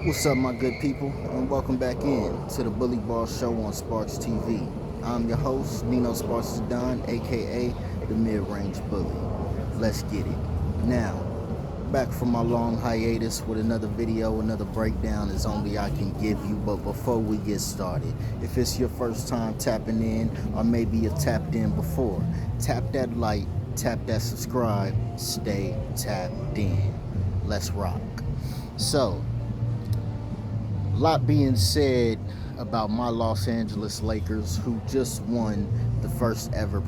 What's up, my good people, and welcome back in to the Bully Ball Show on Sparks TV. I'm your host, Nino Sparks Don, aka the Mid-Range Bully. Let's get it. Now, back from my long hiatus with another video, another breakdown as only I can give you. But before we get started, if it's your first time tapping in, or maybe you tapped in before, tap that like, tap that subscribe, stay tapped in. Let's rock. So, a lot being said about my Los Angeles Lakers, who just won the first ever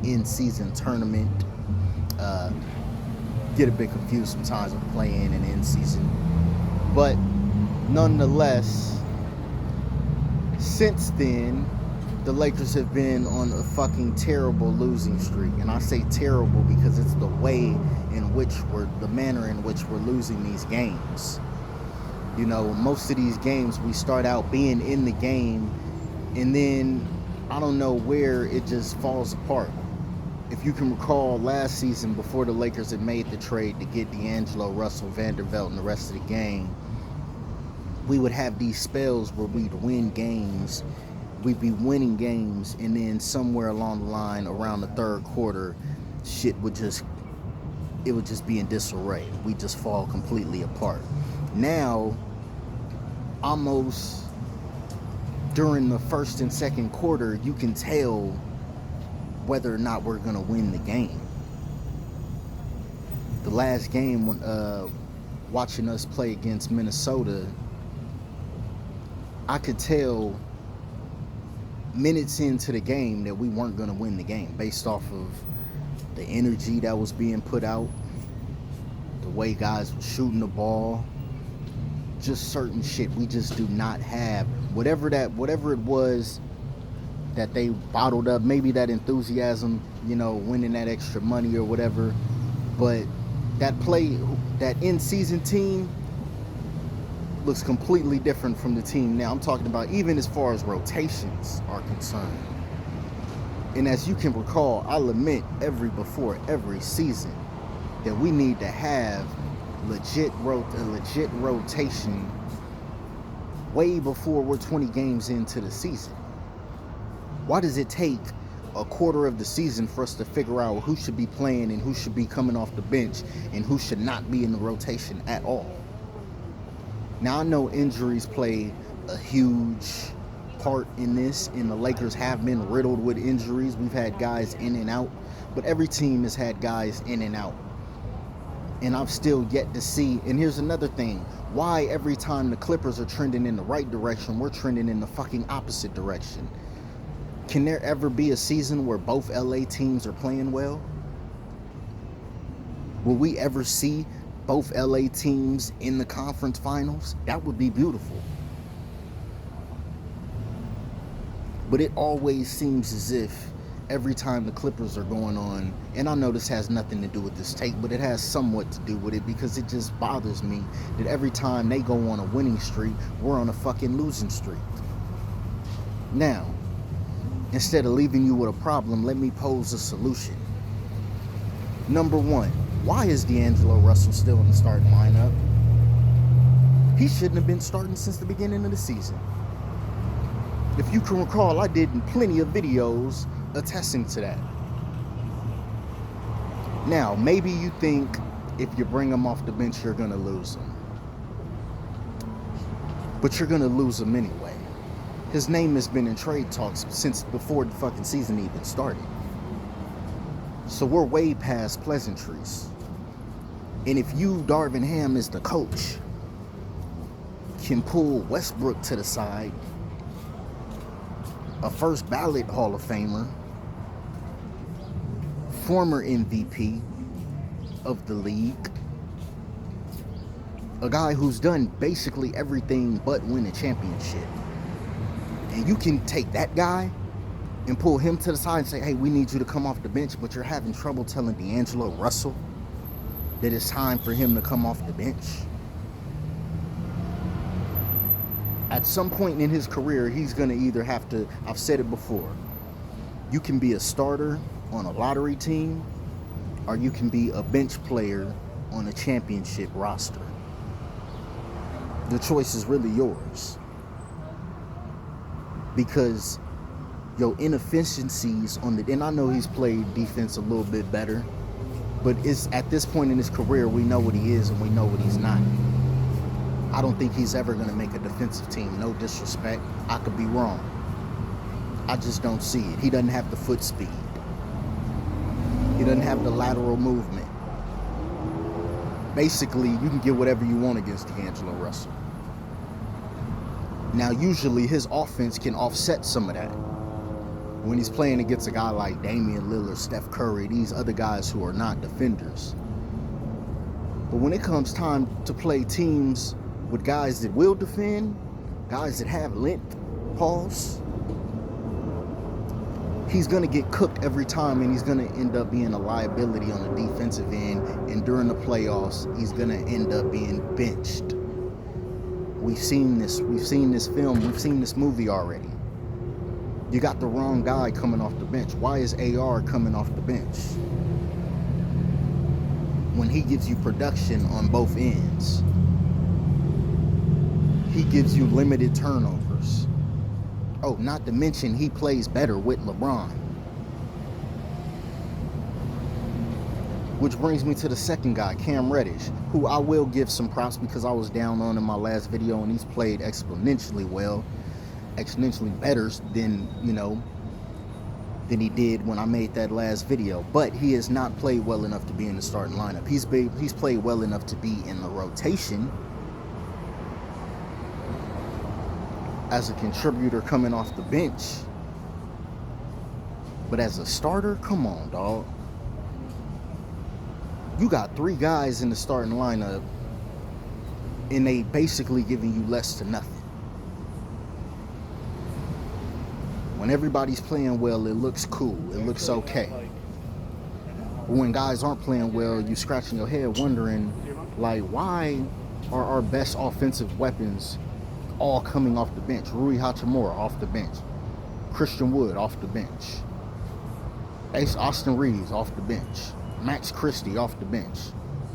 in-season tournament. Get a bit confused sometimes with play-in and in-season, but nonetheless, since then, the Lakers have been on a fucking terrible losing streak, and I say terrible because it's the manner in which we're losing these games. You know, most of these games we start out being in the game, and then I don't know where it just falls apart. If you can recall last season, before the Lakers had made the trade to get D'Angelo Russell, Vanderbilt, and the rest of the gang, we would have these spells where we'd win games. We'd be winning games, and then somewhere along the line, around the third quarter, it would just be in disarray. We'd just fall completely apart. Now, almost during the first and second quarter, you can tell whether or not we're going to win the game. The last game, when watching us play against Minnesota, I could tell minutes into the game that we weren't going to win the game based off of the energy that was being put out, the way guys were shooting the ball, just certain shit. We just do not have whatever it was that they bottled up, maybe that enthusiasm, winning that extra money or whatever. But that in-season team looks completely different from the team now. I'm talking about even as far as rotations are concerned. And as you can recall, I lament before every season that we need to have a legit rotation way before we're 20 games into the season. Why does it take a quarter of the season for us to figure out who should be playing and who should be coming off the bench and who should not be in the rotation at all? Now, I know injuries play a huge part in this, and the Lakers have been riddled with injuries. We've had guys in and out, but every team has had guys in and out. And I've still yet to see, and here's another thing, why every time the Clippers are trending in the right direction, we're trending in the fucking opposite direction? Can there ever be a season where both LA teams are playing well? Will we ever see both LA teams in the conference finals? That would be beautiful. But it always seems as if every time the Clippers are going on, and I know this has nothing to do with this tape, but it has somewhat to do with it, because it just bothers me that every time they go on a winning streak, we're on a fucking losing streak. Now, instead of leaving you with a problem, let me pose a solution. Number one, why is D'Angelo Russell still in the starting lineup? He shouldn't have been starting since the beginning of the season. If you can recall, I did plenty of videos attesting to that. Now, maybe you think if you bring him off the bench, you're going to lose him. But you're going to lose him anyway. His name has been in trade talks since before the fucking season even started. So we're way past pleasantries. And if you, Darvin Ham, as the coach, can pull Westbrook to the side, a first ballot Hall of Famer, former MVP of the league, a guy who's done basically everything but win a championship, and you can take that guy and pull him to the side and say, hey, we need you to come off the bench, but you're having trouble telling D'Angelo Russell that it's time for him to come off the bench. At some point in his career, he's going to either have to, I've said it before, you can be a starter on a lottery team, or you can be a bench player on a championship roster. The choice is really yours. Because your inefficiencies on the, and I know he's played defense a little bit better, but it's at this point in his career, we know what he is and we know what he's not. I don't think he's ever going to make a defensive team. No disrespect. I could be wrong. I just don't see it. He doesn't have the foot speed. He doesn't have the lateral movement. Basically, you can get whatever you want against D'Angelo Russell. Now, usually his offense can offset some of that. When he's playing against a guy like Damian Lillard, Steph Curry, these other guys who are not defenders. But when it comes time to play teams with guys that will defend, guys that have length, pause, he's going to get cooked every time, and he's going to end up being a liability on the defensive end. And during the playoffs, he's going to end up being benched. We've seen this. We've seen this film. We've seen this movie already. You got the wrong guy coming off the bench. Why is AR coming off the bench when he gives you production on both ends? He gives you limited turnovers. Oh, not to mention he plays better with LeBron. Which brings me to the second guy, Cam Reddish, who I will give some props because I was down on in my last video, and he's played exponentially well, exponentially better than, than he did when I made that last video. But he has not played well enough to be in the starting lineup. He's played well enough to be in the rotation as a contributor coming off the bench. But as a starter, come on, dog. You got 3 guys in the starting lineup, and they basically giving you less to nothing. When everybody's playing well, it looks cool. It looks okay. But when guys aren't playing well, you scratching your head wondering, like, why are our best offensive weapons all coming off the bench? Rui Hachimura off the bench. Christian Wood off the bench. Ace Austin Reeves off the bench. Max Christie off the bench.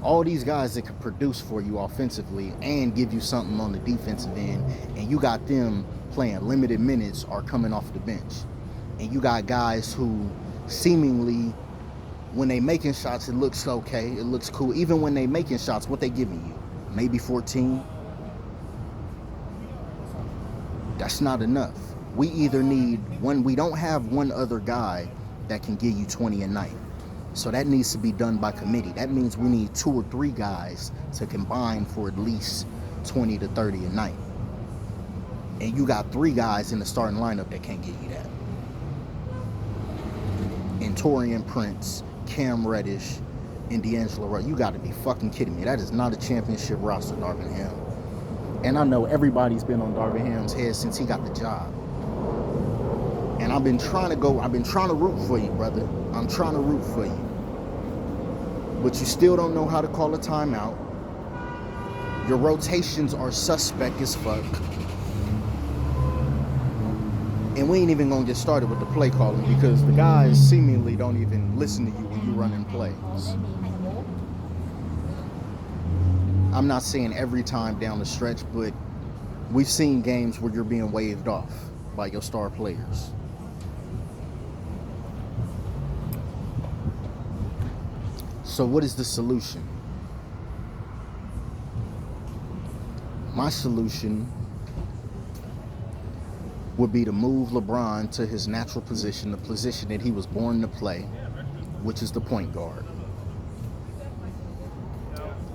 All these guys that can produce for you offensively and give you something on the defensive end, and you got them playing limited minutes or coming off the bench. And you got guys who seemingly, when they making shots, it looks okay, it looks cool. Even when they making shots, what they giving you? Maybe 14? That's not enough. We either need one, we don't have one other guy that can give you 20 a night. So that needs to be done by committee. That means we need 2 or 3 guys to combine for at least 20 to 30 a night. And you got 3 guys in the starting lineup that can't get you that. And Taurean Prince, Cam Reddish, and D'Angelo Russell. You got to be fucking kidding me. That is not a championship roster, Darvin Ham. And I know everybody's been on Darvin Ham's head since he got the job. And I've been trying to root for you, brother. I'm trying to root for you. But you still don't know how to call a timeout. Your rotations are suspect as fuck. And we ain't even gonna get started with the play calling because the guys seemingly don't even listen to you when you running plays. I'm not saying every time down the stretch, but we've seen games where you're being waved off by your star players. So what is the solution? My solution would be to move LeBron to his natural position, the position that he was born to play, which is the point guard.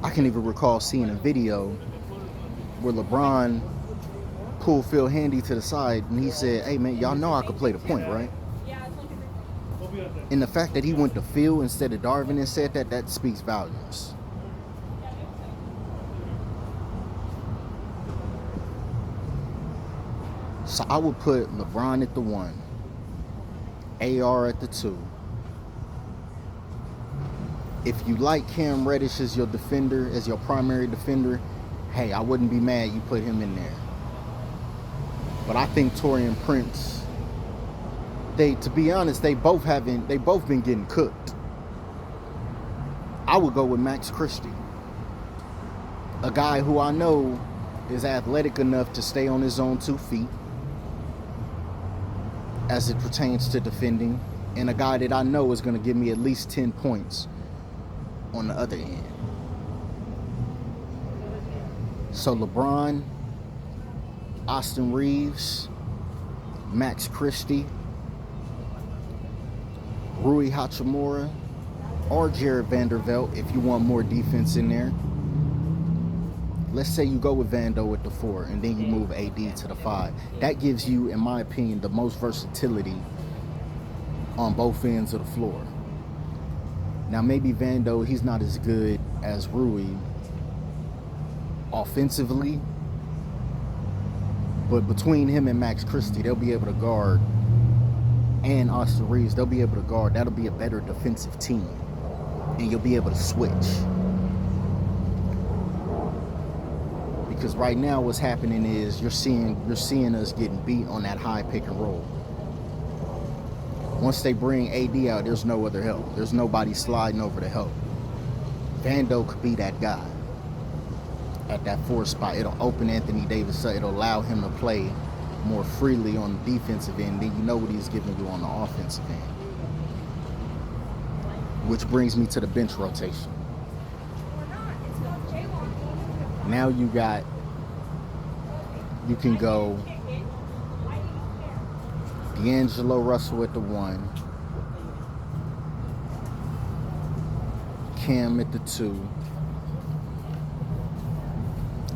I can even recall seeing a video where LeBron pulled Phil Handy to the side and he said, "Hey man, y'all know I could play the point, right?" And the fact that he went to Phil instead of Darvin and said that speaks volumes. So I would put LeBron at the 1, AR at the 2. If you like Cam Reddish as your defender, as your primary defender, hey, I wouldn't be mad you put him in there. But I think Taurean Prince, to be honest, they both been getting cooked. I would go with Max Christie, a guy who I know is athletic enough to stay on his own 2 feet as it pertains to defending, and a guy that I know is going to give me at least 10 points on the other end. So LeBron, Austin Reeves, Max Christie, Rui Hachimura, or Jared Vanderbilt if you want more defense in there. Let's say you go with Vando at the 4 and then you move AD to the 5. That gives you, in my opinion, the most versatility on both ends of the floor. Now maybe Vando, he's not as good as Rui offensively, but between him and Max Christie, they'll be able to guard, and Austin Reeves, they'll be able to guard. That'll be a better defensive team, and you'll be able to switch. Because right now what's happening is you're seeing us getting beat on that high pick and roll. Once they bring AD out, there's no other help. There's nobody sliding over to help. Vando could be that guy at that 4 spot. It'll open Anthony Davis up. It'll allow him to play more freely on the defensive end. Then you know what he's giving you on the offensive end. Which brings me to the bench rotation. Now you can go D'Angelo Russell at the 1, Cam at the 2.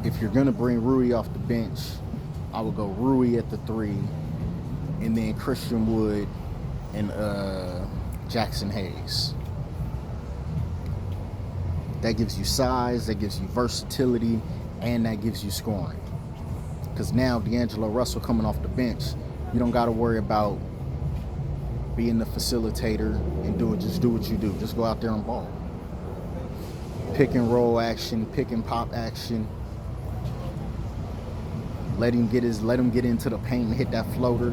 If you're going to bring Rui off the bench, I would go Rui at the 3, and then Christian Wood and Jackson Hayes. That gives you size, that gives you versatility, and that gives you scoring. Because now D'Angelo Russell coming off the bench, you don't got to worry about being the facilitator and just do what you do. Just go out there and ball. Pick and roll action, pick and pop action. Let him get into the paint and hit that floater,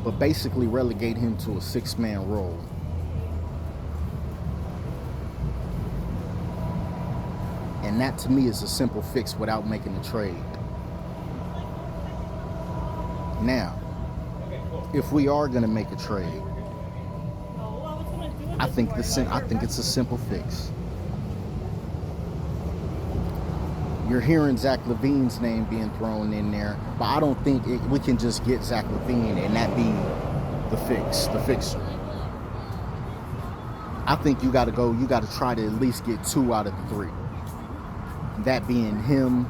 but basically relegate him to a 6-man role. And that to me is a simple fix without making a trade. Now, if we are going to make a trade, I think it's a simple fix. You're hearing Zach LaVine's name being thrown in there, but I don't think we can just get Zach LaVine and that be the fixer. I think you got to try to at least get 2 out of the 3. That being him,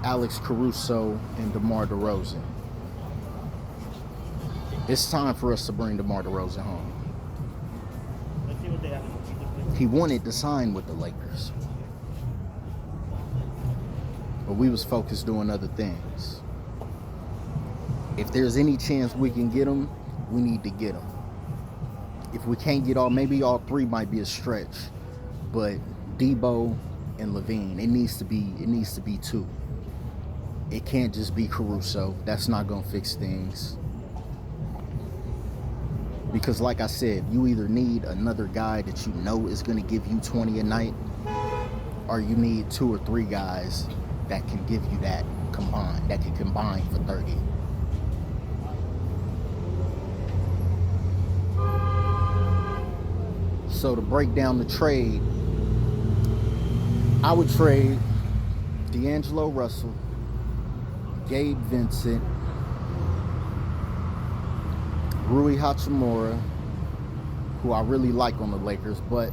Alex Caruso, and DeMar DeRozan. It's time for us to bring DeMar DeRozan home. He wanted to sign with the Lakers, but we was focused doing other things. If there's any chance we can get him, we need to get him. If we can't get maybe all 3 might be a stretch, but Debo and LaVine, it needs to be 2. It can't just be Caruso. That's not gonna fix things. Because like I said, you either need another guy that you know is gonna give you 20 a night, or you need 2 or 3 guys that can give you that can combine for 30. So to break down the trade, I would trade D'Angelo Russell, Gabe Vincent, Rui Hachimura, who I really like on the Lakers, but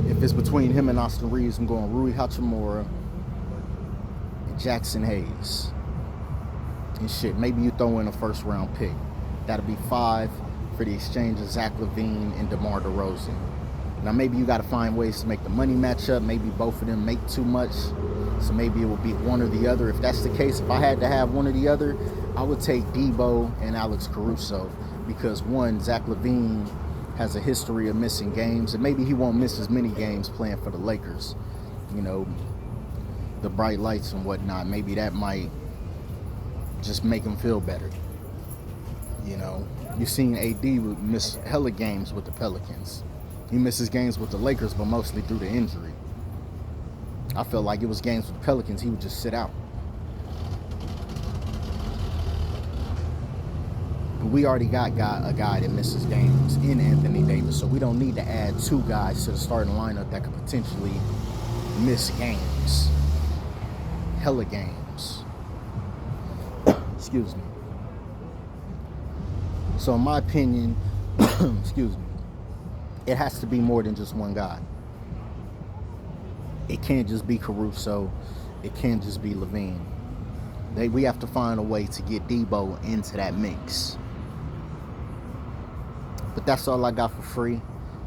if it's between him and Austin Reeves, I'm going Rui Hachimura and Jackson Hayes. And shit, maybe you throw in a 1st-round pick. That'll be 5 for the exchange of Zach LaVine and DeMar DeRozan. Now maybe you got to find ways to make the money match up. Maybe both of them make too much, so maybe it will be one or the other. If that's the case, if I had to have one or the other, I would take Debo and Alex Caruso, because one, Zach LaVine has a history of missing games, and maybe he won't miss as many games playing for the Lakers. You know, the bright lights and whatnot. Maybe that might just make him feel better. You know, you've seen AD miss hella games with the Pelicans. He misses games with the Lakers, but mostly through the injury. I felt like it was games with the Pelicans he would just sit out. We already got a guy that misses games in Anthony Davis, so we don't need to add 2 guys to the starting lineup that could potentially miss games. Hella games. Excuse me. So in my opinion, excuse me, it has to be more than just one guy. It can't just be Caruso. It can't just be LaVine. We have to find a way to get Debo into that mix. But that's all I got for free.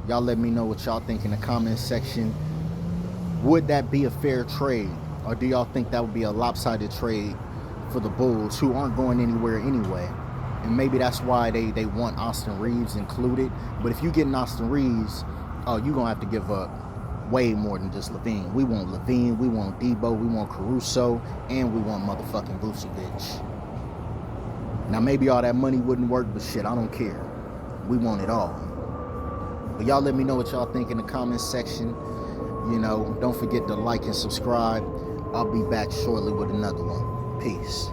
Y'all let me know what y'all think in the comments section. Would that be a fair trade? Or do y'all think that would be a lopsided trade for the Bulls, who aren't going anywhere anyway? And maybe that's why they want Austin Reeves included. But if you get Austin Reeves, oh, you're going to have to give up way more than just LaVine. We want LaVine, we want Debo, we want Caruso, and we want motherfucking Vucevic. Now, maybe all that money wouldn't work, but shit, I don't care. We want it all. But y'all let me know what y'all think in the comments section. You know, don't forget to like and subscribe. I'll be back shortly with another one. Peace.